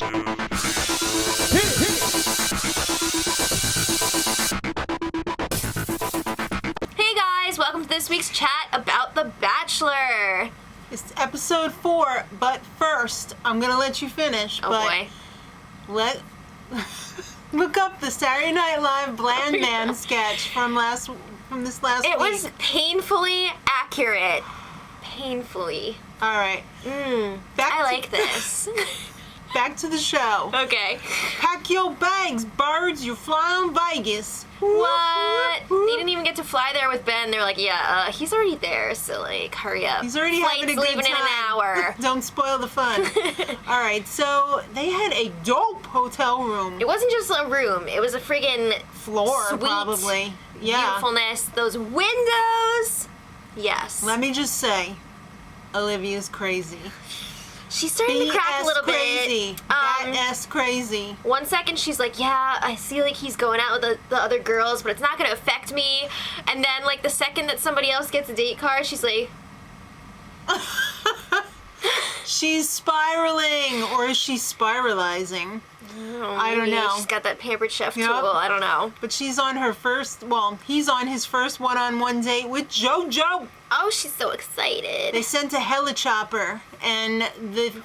Hey guys, welcome to this week's chat about The Bachelor. It's episode 4, but first, I'm gonna let you finish. Oh boy. Look up the Saturday Night Live Bland Man sketch from this last week. It was painfully accurate. Painfully. All right. I like this. Back to the show. Okay. Pack your bags, birds. You're flying Vegas. What? They didn't even get to fly there with Ben. They're like, yeah, he's already there, so like, hurry up. He's already Flight's having a good leaving time. in an hour. Don't spoil the fun. All right, so they had a dope hotel room. It wasn't just a room. It was a friggin' Floor, sweet probably. Yeah. beautifulness. Those windows. Yes. Let me just say, Olivia's crazy. She's starting to crack a little crazy. bit. That crazy. 1 second she's like, yeah, I see like he's going out with the other girls, but it's not gonna affect me. And then like the second that somebody else gets a date card, she's like, She's spiraling, or is she spiralizing? I don't know. She's got that Pampered Chef tool. Yep. I don't know. But she's on her first, he's on his first one-on-one date with JoJo. Oh, she's so excited. They sent a helichopper, and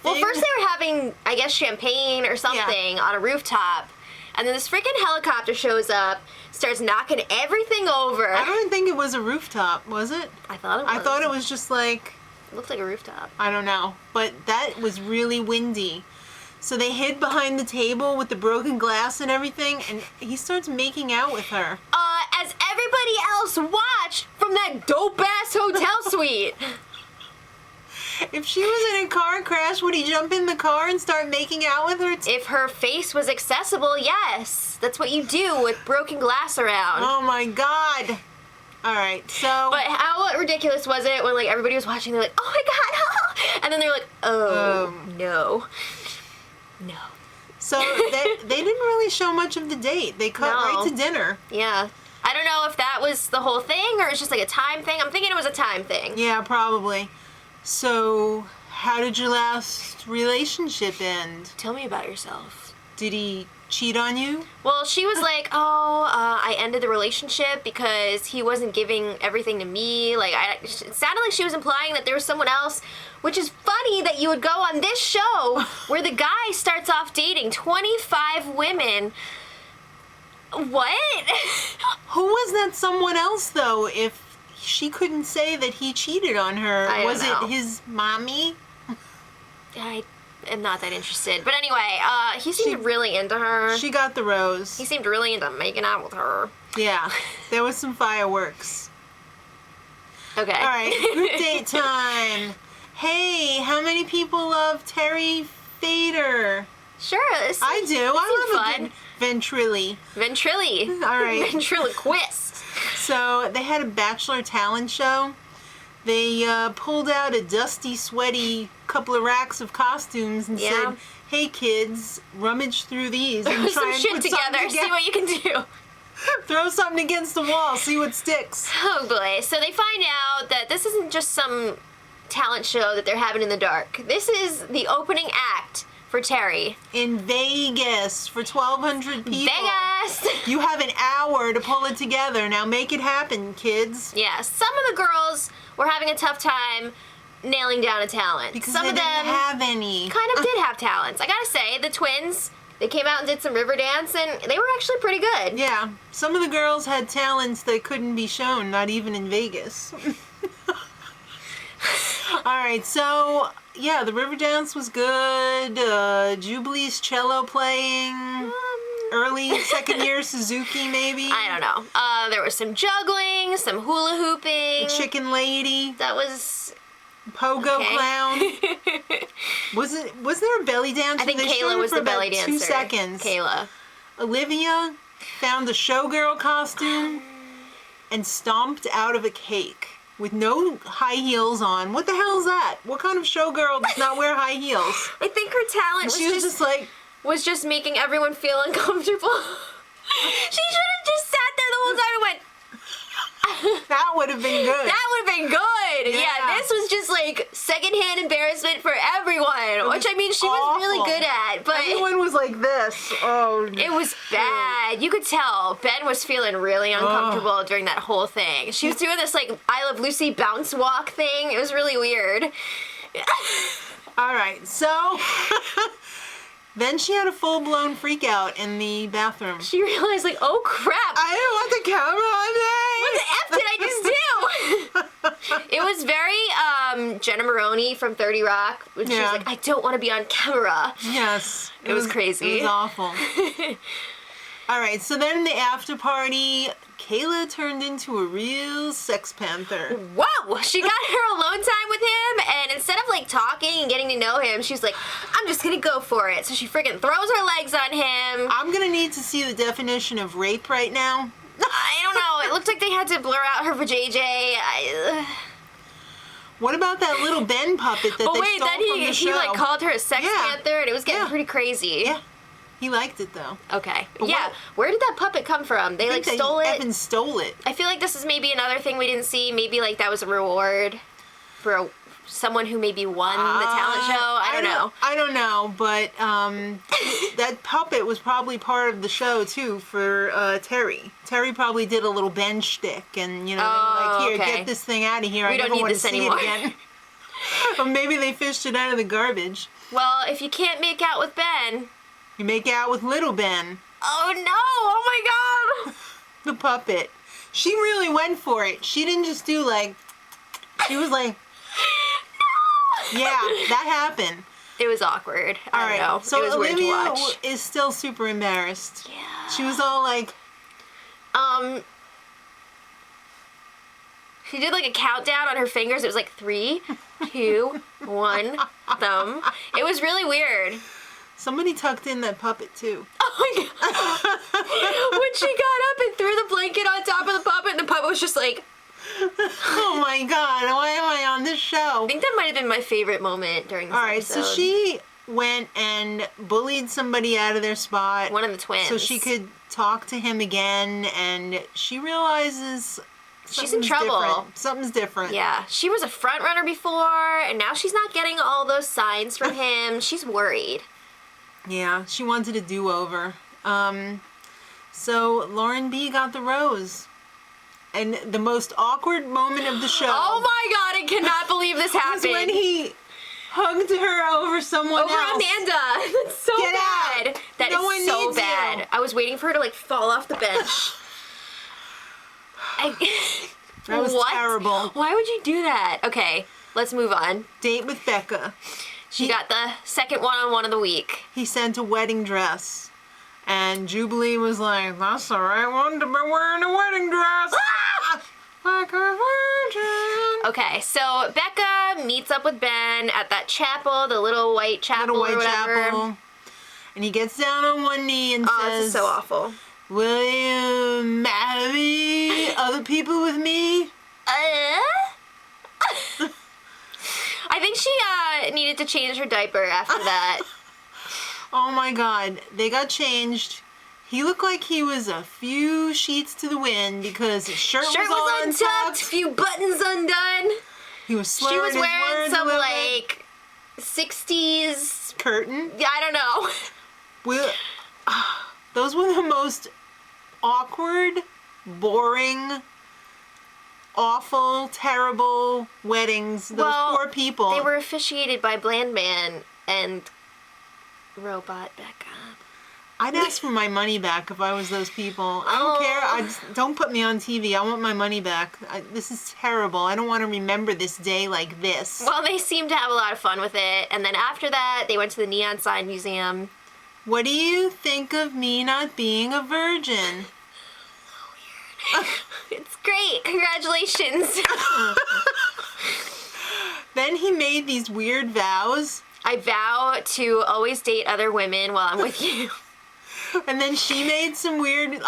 Well, first they were having, I guess, champagne or something on a rooftop. And then this freaking helicopter shows up, starts knocking everything over. I don't think it was a rooftop, was it? I thought it was. I thought it was just like, It looked like a rooftop. I don't know. But that was really windy. So they hid behind the table with the broken glass and everything, and he starts making out with her. As everybody else watched from that dope-ass hotel suite. If she was in a car crash, would he jump in the car and start making out with her? If her face was accessible, yes. That's what you do with broken glass around. Oh my god. All right, so... But how ridiculous was it when like everybody was watching, they're like, oh my god, and then they're like, oh, no. No. So they didn't really show much of the date. They cut right to dinner. Yeah. I don't know if that was the whole thing or it's just like a time thing. I'm thinking it was a time thing. Yeah, probably. So, how did your last relationship end? Tell me about yourself. Did he cheat on you? Well, she was like, I ended the relationship because he wasn't giving everything to me. Like, it sounded like she was implying that there was someone else, which is funny that you would go on this show where the guy starts off dating 25 women. What? Who was that someone else, though, if she couldn't say that he cheated on her? I don't know. It his mommy? I am not that interested. But anyway, he seemed really into her. She got the rose. He seemed really into making out with her. Yeah, there was some fireworks. Okay. All right, group date time. Hey, how many people love Terry Fader? Sure. I do. I love a good ventrili. Ventrili. All right. Ventriloquist. So they had a Bachelor talent show. They pulled out a dusty, sweaty couple of racks of costumes and said, hey kids, rummage through these and Throw try some and shit put together, see what you can do. Throw something against the wall, see what sticks. Oh boy. So they find out that this isn't just some talent show that they're having in the dark. This is the opening act for Terry. In Vegas for 1,200 people. Vegas! You have an hour to pull it together. Now make it happen, kids. Yeah, some of the girls were having a tough time nailing down a talent. Because some they of them didn't have any. kind of did have talents. I gotta say, the twins, they came out and did some river dance, and they were actually pretty good. Yeah, some of the girls had talents that couldn't be shown, not even in Vegas. All right, so yeah, the river dance was good. Jubilee's cello playing. Early second year Suzuki, maybe. I don't know. There was some juggling, some hula hooping. The chicken lady. That was Pogo clown. Was there a belly dance? I think They showed Kayla it was for the belly about dancer. 2 seconds. Kayla. Olivia found a showgirl costume and stomped out of a cake with no high heels on. What the hell is that? What kind of showgirl does not wear high heels? I think her talent And she was just like, was just making everyone feel uncomfortable. She should have just sat there the whole time and went, that would have been good. that would have been good. Yeah, this was just like secondhand embarrassment for everyone, which I mean she was really good at. But everyone like this. Oh. It was bad. You could tell Ben was feeling really uncomfortable during that whole thing. She was doing this, like, I Love Lucy bounce walk thing. It was really weird. All right, so then she had a full-blown freak out in the bathroom. She realized, like, oh, crap. I didn't want the camera on me. What the F did I just do? It was very Jenna Maroney from 30 Rock. When she was like, I don't want to be on camera. Yes. It was crazy. It was awful. All right, so then in the after party, Kayla turned into a real sex panther. Whoa! She got her alone time with him, and instead of, like, talking and getting to know him, she's like, I'm just gonna go for it. So she freaking throws her legs on him. I'm gonna need to see the definition of rape right now. I don't know. It looked like they had to blur out her vajayjay. What about that little Ben puppet that they stole from the show? He like called her a sex panther, and it was getting pretty crazy. Yeah. He liked it though. Okay. But where did that puppet come from? They like stole it. Evan stole it. I feel like this is maybe another thing we didn't see. Maybe like that was a reward for someone who maybe won the talent show. I don't know. I don't know, but that puppet was probably part of the show too for Terry. Terry probably did a little Ben shtick, and you know, they were like, here, get this thing out of here. We I don't never need want this to see anymore. it again. Or maybe they fished it out of the garbage. Well, if you can't make out with Ben, you make out with little Ben. Oh no! Oh my God! The puppet. She really went for it. She didn't just do like. She was like. No! Yeah, that happened. It was awkward. I don't know. So it was Olivia weird to watch. is still super embarrassed. Yeah. She was all like. She did like a countdown on her fingers. It was like 3, 2, 1, thumb. It was really weird. Somebody tucked in that puppet too. Oh my God. When she got up and threw the blanket on top of the puppet, and the puppet was just like. Oh my God, why am I on this show? I think that might have been my favorite moment during this episode. So she went and bullied somebody out of their spot. One of the twins. So she could talk to him again, and she realizes she's in trouble. Different. Something's different. Yeah, she was a front runner before, and now she's not getting all those signs from him. She's worried. Yeah, she wanted a do-over. So Lauren B got the rose. And the most awkward moment of the show. Oh my God, I cannot believe this happened. Was when he hugged her over someone else. Over Amanda. That's so Get bad. Out. That no is so needs bad. You. I was waiting for her to like fall off the bench. That was terrible. Why would you do that? Okay, let's move on. Date with Becca. She got the second one-on-one of the week. He sent a wedding dress. And Jubilee was like, that's the right one to be wearing a wedding dress. Ah! Like a virgin. Okay, so Becca meets up with Ben at that chapel, the little white chapel or whatever. Chapel. And he gets down on one knee and says, this is so awful. Will you marry other people with me? I think she needed to change her diaper after that. Oh my God, they got changed. He looked like he was a few sheets to the wind because his shirt was all untucked, few buttons undone. He was slurring. She was wearing some like 60s curtain. Yeah, I don't know. Those were the most awkward, boring, awful, terrible weddings. Those poor people. They were officiated by Bland Man and Robot Becca. I'd ask for my money back if I was those people. I don't care. Don't put me on TV. I want my money back. This is terrible. I don't want to remember this day like this. Well, they seemed to have a lot of fun with it. And then after that, they went to the Neon Sign Museum. What do you think of me not being a virgin? Weird. It's great. Congratulations. Then he made these weird vows. I vow to always date other women while I'm with you. And then she made some weird,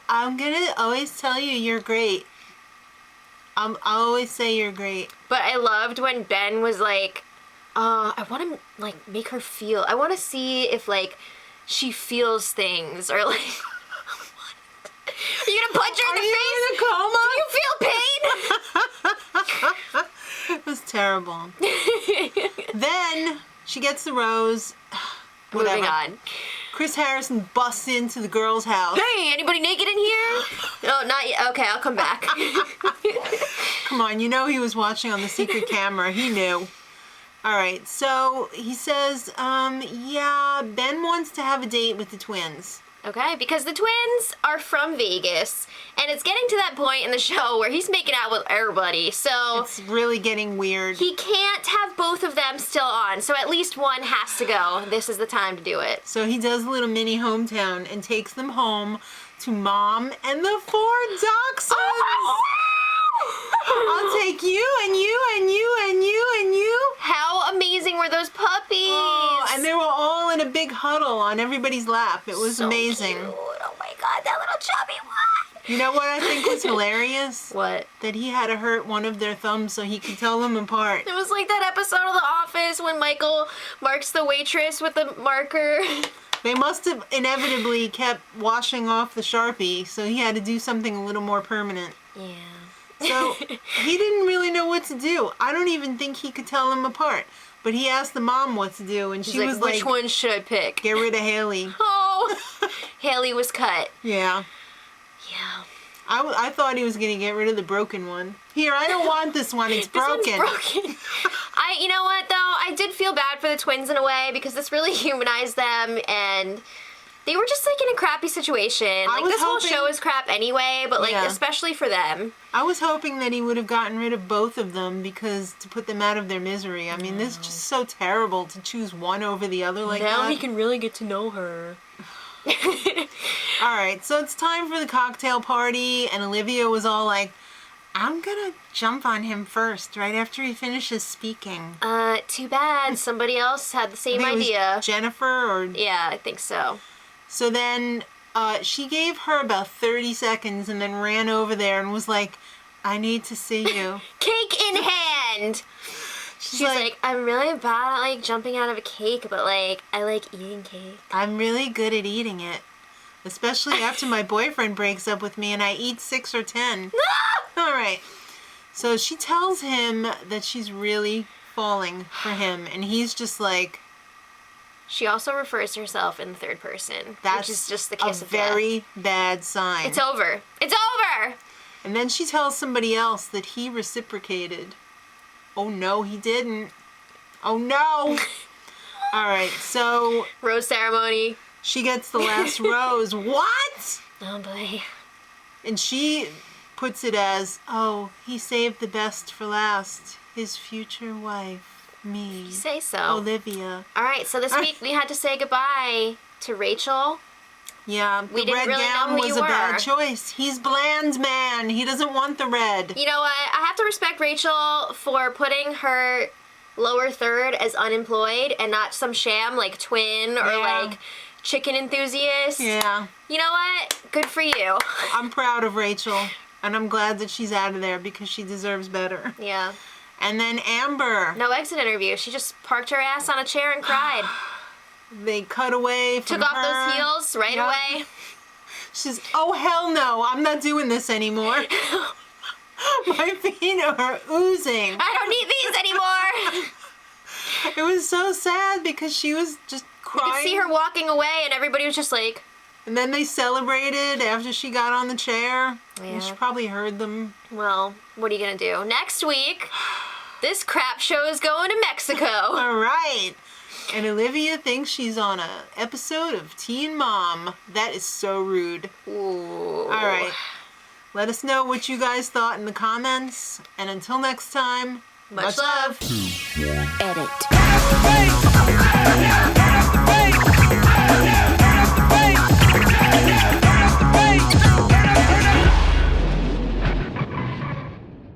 I'm gonna always tell you you're great. I'll always say you're great. But I loved when Ben was like, I want to like make her feel, I want to see if like she feels things or like, are you gonna punch her in the face? In a coma? Do you feel pain? It was terrible. Then she gets the rose. Whatever. Moving on. Chris Harrison busts into the girl's house. Hey, anybody naked in here? No, not yet. Okay, I'll come back. Come on, you know he was watching on the secret camera. He knew. All right, so he says, yeah, Ben wants to have a date with the twins. Okay, because the twins are from Vegas, and it's getting to that point in the show where he's making out with everybody, so... It's really getting weird. He can't have both of them still on, so at least one has to go. This is the time to do it. So he does a little mini hometown and takes them home to Mom and the 4 dachshunds. Oh, I'll take you and you and you and you and you. how amazing were those puppies? Oh, and they were all in a big huddle on everybody's lap. It was so amazing. Cute. Oh my god, that little chubby one. You know what I think was hilarious? What? That he had to hurt one of their thumbs so he could tell them apart. It was like that episode of The Office when Michael marks the waitress with the marker. They must have inevitably kept washing off the Sharpie, so he had to do something a little more permanent. Yeah. So he didn't really know what to do. I don't even think he could tell them apart. But he asked the mom what to do, and she was like, which one should I pick? get rid of Haley. Oh, Haley was cut. Yeah. Yeah. I thought he was going to get rid of the broken one. Here, I don't want this one. It's broken. This one's broken. You know what, though? I did feel bad for the twins in a way because this really humanized them, and they were just, like, in a crappy situation. Like, this whole show is crap anyway, but, like, especially for them. I was hoping that he would have gotten rid of both of them because to put them out of their misery. I mean, this is just so terrible to choose one over the other like that. Now he can really get to know her. All right, so it's time for the cocktail party, and Olivia was all like, I'm gonna jump on him first, right after he finishes speaking. Too bad. Somebody else had the same I think it idea. was Jennifer or... Yeah, I think so. So then she gave her about 30 seconds and then ran over there and was like, I need to see you. Cake in hand! She's like, I'm really bad at, like, jumping out of a cake, but, like, I like eating cake. I'm really good at eating it. Especially after my boyfriend breaks up with me and I eat 6 or 10. All right. So she tells him that she's really falling for him, and he's just like... She also refers to herself in the third person, which is just the kiss of death. a very bad sign. It's over. It's over! And then she tells somebody else that he reciprocated. Oh, no, he didn't. Oh, no. All right, so... Rose ceremony. She gets the last rose. What? Oh, boy. And she puts it as, oh, he saved the best for last. His future wife, me. You say so. Olivia. All right, so this week we had to say goodbye to Rachel. Yeah, We the didn't red really gown know who was you a bad were. choice. He's bland, man. He doesn't want the red. You know what? I have to respect Rachel for putting her lower third as unemployed and not some sham like twin or like chicken enthusiast. Yeah. You know what? Good for you. I'm proud of Rachel, and I'm glad that she's out of there because she deserves better. Yeah. And then Amber. No exit interview. She just parked her ass on a chair and cried. They cut away from Took her. off those heels right away. She's, oh, hell no. I'm not doing this anymore. My feet are oozing. I don't need these anymore. It was so sad because she was just crying. You could see her walking away and everybody was just like... And then they celebrated after she got on the chair. Yeah. And she probably heard them. Well, what are you going to do? Next week, this crap show is going to Mexico. All right. And Olivia thinks she's on a episode of Teen Mom. That is so rude. Ooh. All right. Let us know what you guys thought in the comments. And until next time, Much love. Edit.